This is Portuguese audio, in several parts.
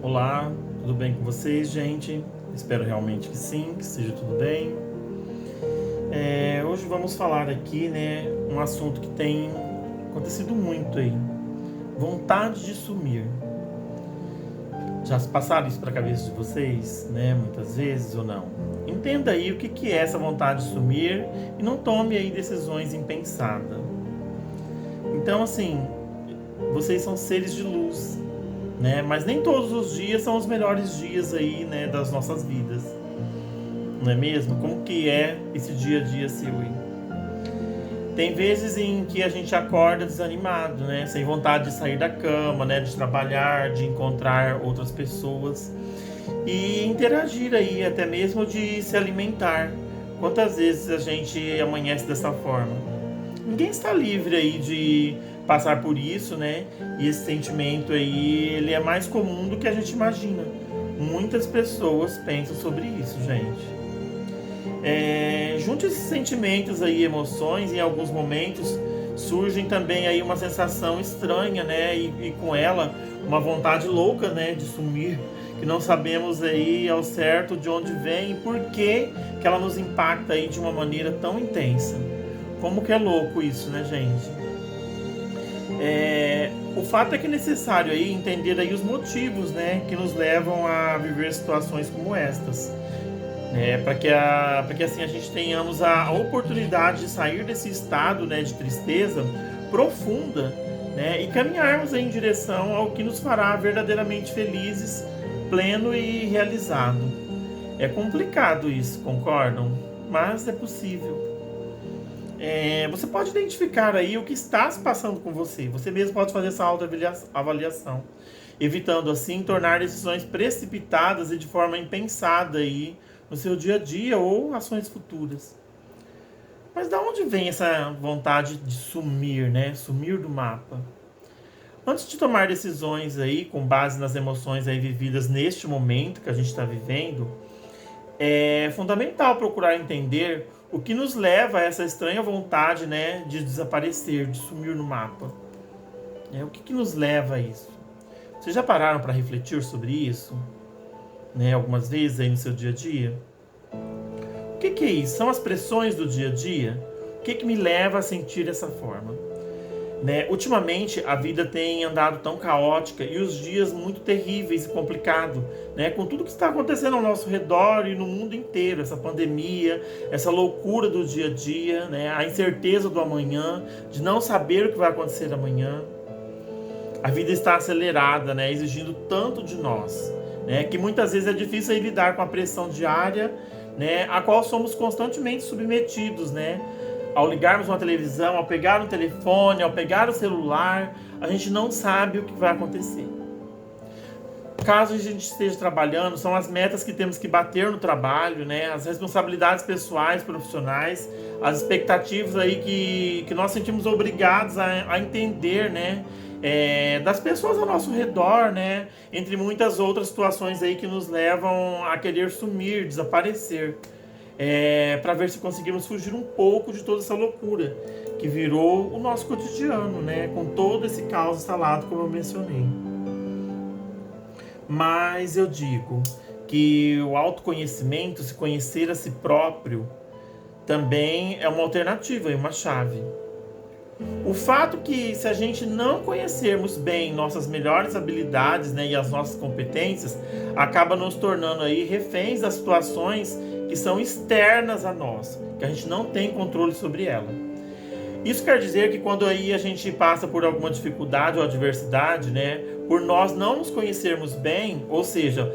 Olá, tudo bem com vocês, gente? Espero realmente que sim, que esteja tudo bem. Hoje vamos falar aqui, né, um assunto que tem acontecido muito aí. Vontade de sumir. Já se passaram isso para a cabeça de vocês, né, muitas vezes ou não? Entenda aí o que é essa vontade de sumir e não tome aí decisões impensadas. Então, assim, vocês são seres de luz, né? Mas nem todos os dias são os melhores dias aí, né, das nossas vidas. Não é mesmo? Como que é esse dia a dia seu aí? Tem vezes em que a gente acorda desanimado, né? Sem vontade de sair da cama, né? De trabalhar, de encontrar outras pessoas e interagir aí, até mesmo de se alimentar. Quantas vezes a gente amanhece dessa forma? Ninguém está livre aí de passar por isso, né? E esse sentimento aí, ele é mais comum do que a gente imagina. Muitas pessoas pensam sobre isso, gente. Junto a esses sentimentos aí, emoções, em alguns momentos surgem também aí uma sensação estranha, né? E com ela uma vontade louca, né? De sumir, que não sabemos aí ao certo de onde vem e por que ela nos impacta aí de uma maneira tão intensa. Como que é louco isso, né, gente? O fato é que é necessário aí entender aí os motivos, né, que nos levam a viver situações como estas, né, para que assim a gente tenhamos a oportunidade de sair desse estado, né, de tristeza profunda, né, e caminharmos aí em direção ao que nos fará verdadeiramente felizes, pleno e realizado. É complicado isso, concordam? Mas é possível. Você pode identificar aí o que está se passando com você. Você mesmo pode fazer essa autoavaliação, evitando assim tornar decisões precipitadas e de forma impensada aí no seu dia a dia ou ações futuras. Mas da onde vem essa vontade de sumir, né? Sumir do mapa. Antes de tomar decisões aí com base nas emoções aí vividas neste momento que a gente está vivendo, é fundamental procurar entender o que nos leva a essa estranha vontade, né, de desaparecer, de sumir no mapa. O que nos leva a isso? Vocês já pararam para refletir sobre isso, né, algumas vezes aí no seu dia a dia? O que é isso? São as pressões do dia a dia? O que me leva a sentir dessa forma? Né? Ultimamente a vida tem andado tão caótica e os dias muito terríveis e complicados, né? Com tudo que está acontecendo ao nosso redor e no mundo inteiro, essa pandemia, essa loucura do dia a dia, né? A incerteza do amanhã, de não saber o que vai acontecer amanhã. A vida está acelerada, né? Exigindo tanto de nós, né? Que muitas vezes é difícil lidar com a pressão diária, né? A qual somos constantemente submetidos, né? Ao ligarmos uma televisão, ao pegar um telefone, ao pegar o celular, a gente não sabe o que vai acontecer. Caso a gente esteja trabalhando, são as metas que temos que bater no trabalho, né? As responsabilidades pessoais, profissionais, as expectativas aí que nós sentimos obrigados a entender, né? Das pessoas ao nosso redor, né? Entre muitas outras situações aí que nos levam a querer sumir, desaparecer. Para ver se conseguimos fugir um pouco de toda essa loucura que virou o nosso cotidiano, né? Com todo esse caos instalado, como eu mencionei. Mas eu digo que o autoconhecimento, se conhecer a si próprio, também é uma alternativa e uma chave. O fato que se a gente não conhecermos bem nossas melhores habilidades, né, e as nossas competências, acaba nos tornando aí reféns das situações que são externas a nós, que a gente não tem controle sobre ela. Isso quer dizer que quando aí a gente passa por alguma dificuldade ou adversidade, né, por nós não nos conhecermos bem, ou seja,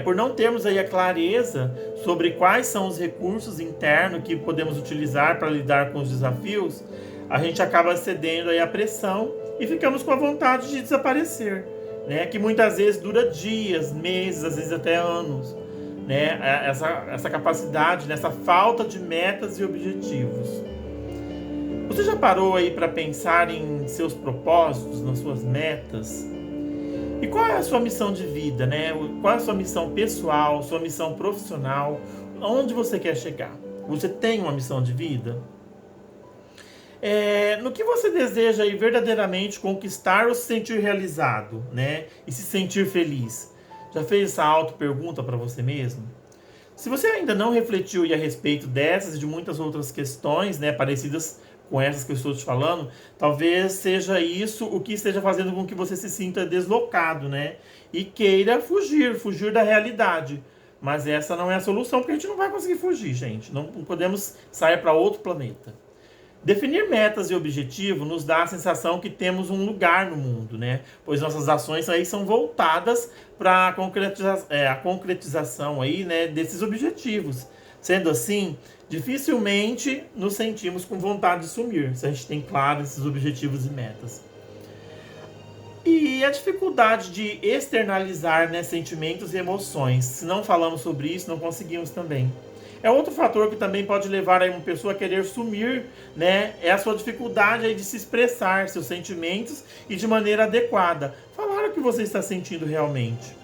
por não termos aí a clareza sobre quais são os recursos internos que podemos utilizar para lidar com os desafios, a gente acaba cedendo aí à pressão e ficamos com a vontade de desaparecer, né, que muitas vezes dura dias, meses, às vezes até anos, né, essa capacidade, essa falta de metas e objetivos. Você já parou aí para pensar em seus propósitos, nas suas metas? E qual é a sua missão de vida, né? Qual é a sua missão pessoal, sua missão profissional? Onde você quer chegar? Você tem uma missão de vida? No que você deseja aí verdadeiramente conquistar ou se sentir realizado, né? E se sentir feliz? Já fez essa auto-pergunta para você mesmo? Se você ainda não refletiu a respeito dessas e de muitas outras questões, né, parecidas com essas que eu estou te falando, talvez seja isso o que esteja fazendo com que você se sinta deslocado, né? E queira fugir da realidade. Mas essa não é a solução, porque a gente não vai conseguir fugir, gente. Não podemos sair para outro planeta. Definir metas e objetivos nos dá a sensação que temos um lugar no mundo, né? Pois nossas ações aí são voltadas para a concretização aí, né, desses objetivos. Sendo assim, dificilmente nos sentimos com vontade de sumir, se a gente tem claro esses objetivos e metas. E a dificuldade de externalizar, né, sentimentos e emoções. Se não falamos sobre isso, não conseguimos também. É outro fator que também pode levar aí uma pessoa a querer sumir, né? É a sua dificuldade aí de se expressar seus sentimentos e de maneira adequada. Falar o que você está sentindo realmente.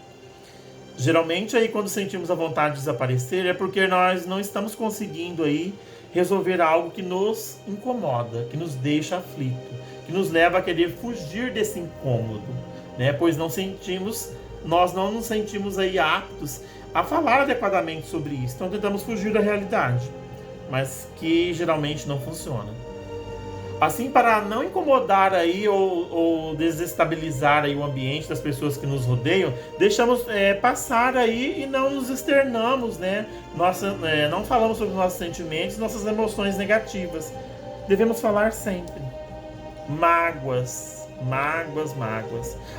Geralmente aí quando sentimos a vontade de desaparecer é porque nós não estamos conseguindo aí resolver algo que nos incomoda, que nos deixa aflito, que nos leva a querer fugir desse incômodo, né? Pois nós não nos sentimos aí aptos a falar adequadamente sobre isso. Então tentamos fugir da realidade, mas que geralmente não funciona. Assim, para não incomodar aí ou desestabilizar aí o ambiente das pessoas que nos rodeiam, deixamos passar aí e não nos externamos, né? Não falamos sobre nossos sentimentos, nossas emoções negativas. Devemos falar sempre. Mágoas.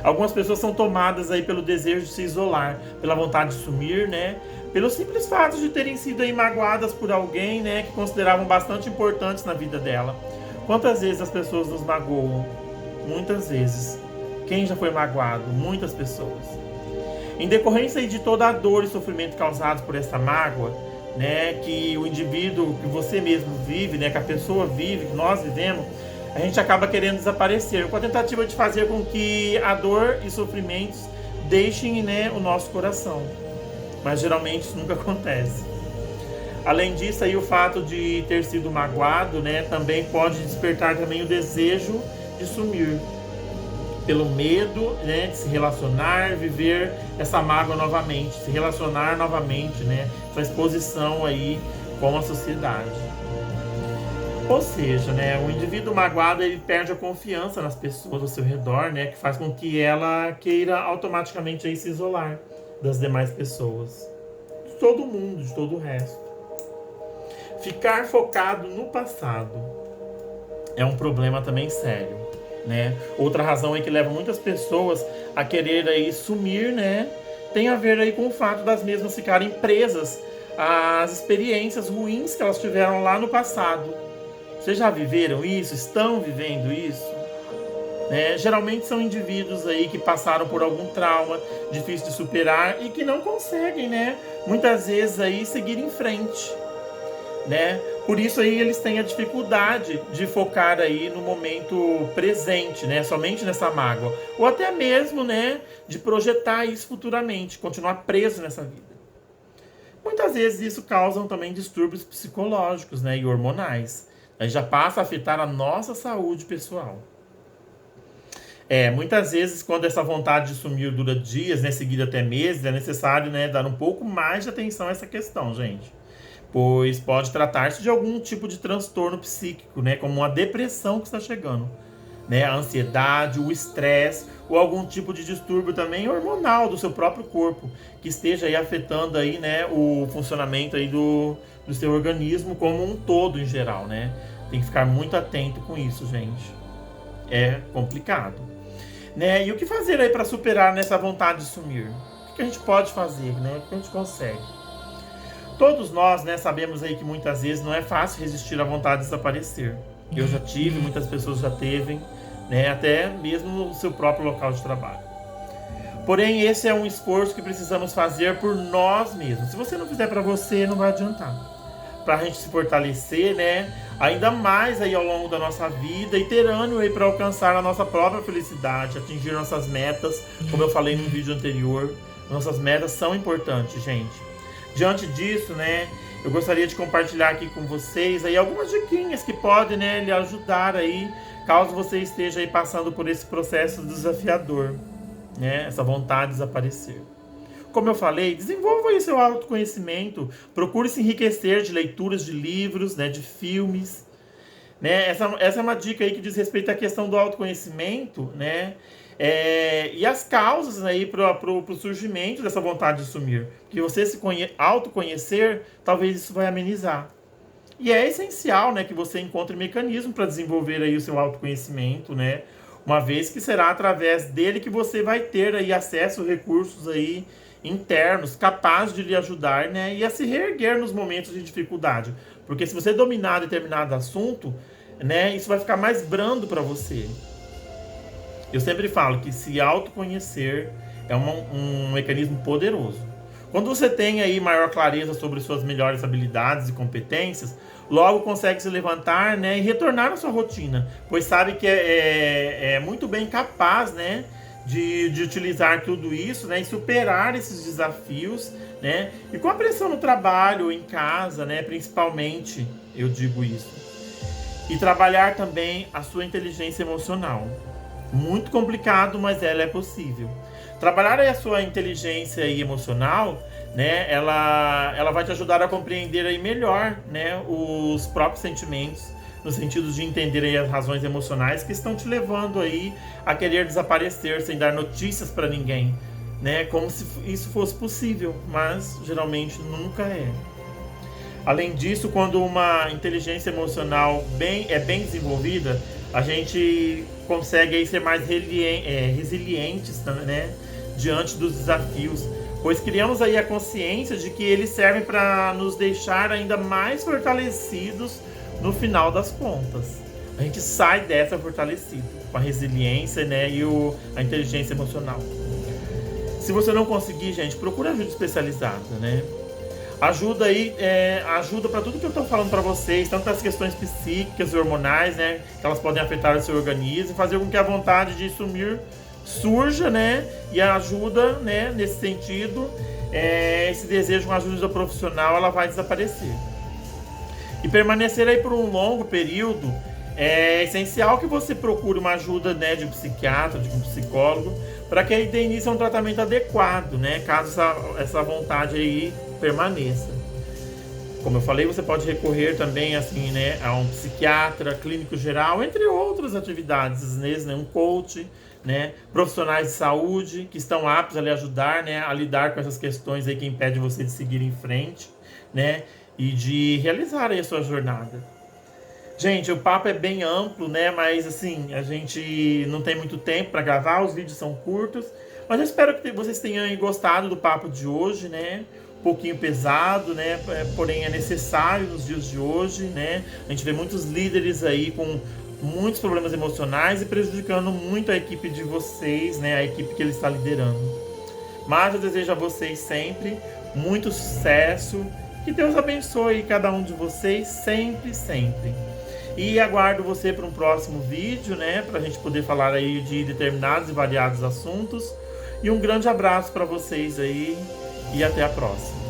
Algumas pessoas são tomadas aí pelo desejo de se isolar, pela vontade de sumir, né? Pelo simples fato de terem sido aí magoadas por alguém, né, que consideravam bastante importantes na vida dela. Quantas vezes as pessoas nos magoam? Muitas vezes. Quem já foi magoado? Muitas pessoas. Em decorrência aí de toda a dor e sofrimento causados por essa mágoa, né, que o indivíduo, que você mesmo vive, né, que a pessoa vive, que nós vivemos, a gente acaba querendo desaparecer, com a tentativa de fazer com que a dor e sofrimentos deixem, né, o nosso coração. Mas geralmente isso nunca acontece. Além disso, aí, o fato de ter sido magoado, né, também pode despertar também o desejo de sumir. Pelo medo, né, de se relacionar, viver essa mágoa novamente, se relacionar novamente, né, essa exposição aí com a sociedade. Ou seja, né, o indivíduo magoado ele perde a confiança nas pessoas ao seu redor, né, que faz com que ela queira automaticamente aí se isolar das demais pessoas, de todo mundo, de todo o resto. Ficar focado no passado é um problema também sério, né? Outra razão aí que leva muitas pessoas a querer aí sumir, né, tem a ver aí com o fato das mesmas ficarem presas às experiências ruins que elas tiveram lá no passado. Vocês já viveram isso? Estão vivendo isso? Geralmente são indivíduos aí que passaram por algum trauma difícil de superar e que não conseguem, né, muitas vezes aí seguir em frente, né? Por isso aí eles têm a dificuldade de focar aí no momento presente, né, somente nessa mágoa, ou até mesmo, né, de projetar isso futuramente, continuar preso nessa vida. Muitas vezes isso causa também distúrbios psicológicos, né, e hormonais. Aí já passa a afetar a nossa saúde pessoal. Muitas vezes, quando essa vontade de sumir dura dias, né, seguido até meses, é necessário, né, dar um pouco mais de atenção a essa questão, gente. Pois pode tratar-se de algum tipo de transtorno psíquico, né, como uma depressão que está chegando, né, a ansiedade, o estresse, ou algum tipo de distúrbio também hormonal do seu próprio corpo, que esteja aí afetando aí, né, o funcionamento aí do seu organismo como um todo em geral, né? Tem que ficar muito atento com isso, gente. É complicado, né? E o que fazer aí para superar nessa vontade de sumir? O que a gente pode fazer, né? O que a gente consegue? Todos nós, né, sabemos aí que muitas vezes não é fácil resistir à vontade de desaparecer. Eu já tive, muitas pessoas já teve, né, até mesmo no seu próprio local de trabalho. Porém, esse é um esforço que precisamos fazer por nós mesmos. Se você não fizer para você, não vai adiantar. Para a gente se fortalecer, né, ainda mais aí ao longo da nossa vida e ter ânimo aí para alcançar a nossa própria felicidade, atingir nossas metas, como eu falei no vídeo anterior. Nossas metas são importantes, gente. Diante disso, né, eu gostaria de compartilhar aqui com vocês aí algumas diquinhas que podem, né, lhe ajudar aí, caso você esteja aí passando por esse processo desafiador, né, essa vontade de desaparecer. como eu falei, desenvolva aí seu autoconhecimento, procure se enriquecer de leituras de livros, né, de filmes, né? Essa é uma dica aí que diz respeito à questão do autoconhecimento, né? E as causas aí para o surgimento dessa vontade de sumir. Que você se autoconhecer, talvez isso vai amenizar. E é essencial, né, que você encontre mecanismo para desenvolver aí o seu autoconhecimento, né? Uma vez que será através dele que você vai ter aí acesso a recursos aí internos capazes de lhe ajudar, né, e a se reerguer nos momentos de dificuldade. Porque se você dominar determinado assunto, né, isso vai ficar mais brando para você. Eu sempre falo que se autoconhecer é um mecanismo poderoso. Quando você tem aí maior clareza sobre suas melhores habilidades e competências, logo consegue se levantar, né, e retornar à sua rotina, pois sabe que é muito bem capaz, né, de utilizar tudo isso, né, e superar esses desafios, né, e com a pressão no trabalho, em casa, né, principalmente, eu digo isso. E trabalhar também a sua inteligência emocional. Muito complicado, mas ela é possível. Trabalhar aí a sua inteligência aí emocional, né, ela vai te ajudar a compreender aí melhor, né, os próprios sentimentos, no sentido de entender aí as razões emocionais que estão te levando aí a querer desaparecer sem dar notícias para ninguém, né, como se isso fosse possível, mas geralmente nunca é. Além disso, quando uma inteligência emocional bem desenvolvida, a gente consegue aí ser mais resilientes, né, diante dos desafios, pois criamos aí a consciência de que eles servem para nos deixar ainda mais fortalecidos no final das contas. A gente sai dessa fortalecido, com a resiliência, né, e a inteligência emocional. Se você não conseguir, gente, procura ajuda especializada, né? Ajuda aí, ajuda para tudo que eu estou falando para vocês, tanto as questões psíquicas e hormonais, né, que elas podem afetar o seu organismo e fazer com que a vontade de sumir surja, né, e a ajuda, né, nesse sentido, esse desejo com a ajuda profissional, ela vai desaparecer. E permanecer aí por um longo período, é essencial que você procure uma ajuda, né, de um psiquiatra, de um psicólogo, para que aí dê início a um tratamento adequado, né, caso essa vontade aí permaneça. Como eu falei, você pode recorrer também, assim, né, a um psiquiatra, clínico geral, entre outras atividades, né, um coach, né, profissionais de saúde que estão aptos a lhe ajudar, né, a lidar com essas questões aí que impedem você de seguir em frente, né, e de realizar aí a sua jornada. Gente, o papo é bem amplo, né, mas assim, a gente não tem muito tempo para gravar, os vídeos são curtos, mas eu espero que vocês tenham gostado do papo de hoje, né, um pouquinho pesado, né, porém é necessário nos dias de hoje, né, a gente vê muitos líderes aí com muitos problemas emocionais e prejudicando muito a equipe de vocês, né, a equipe que ele está liderando. Mas eu desejo a vocês sempre muito sucesso, que Deus abençoe cada um de vocês sempre, sempre. E aguardo você para um próximo vídeo, né, para a gente poder falar aí de determinados e variados assuntos. E um grande abraço para vocês aí e até a próxima.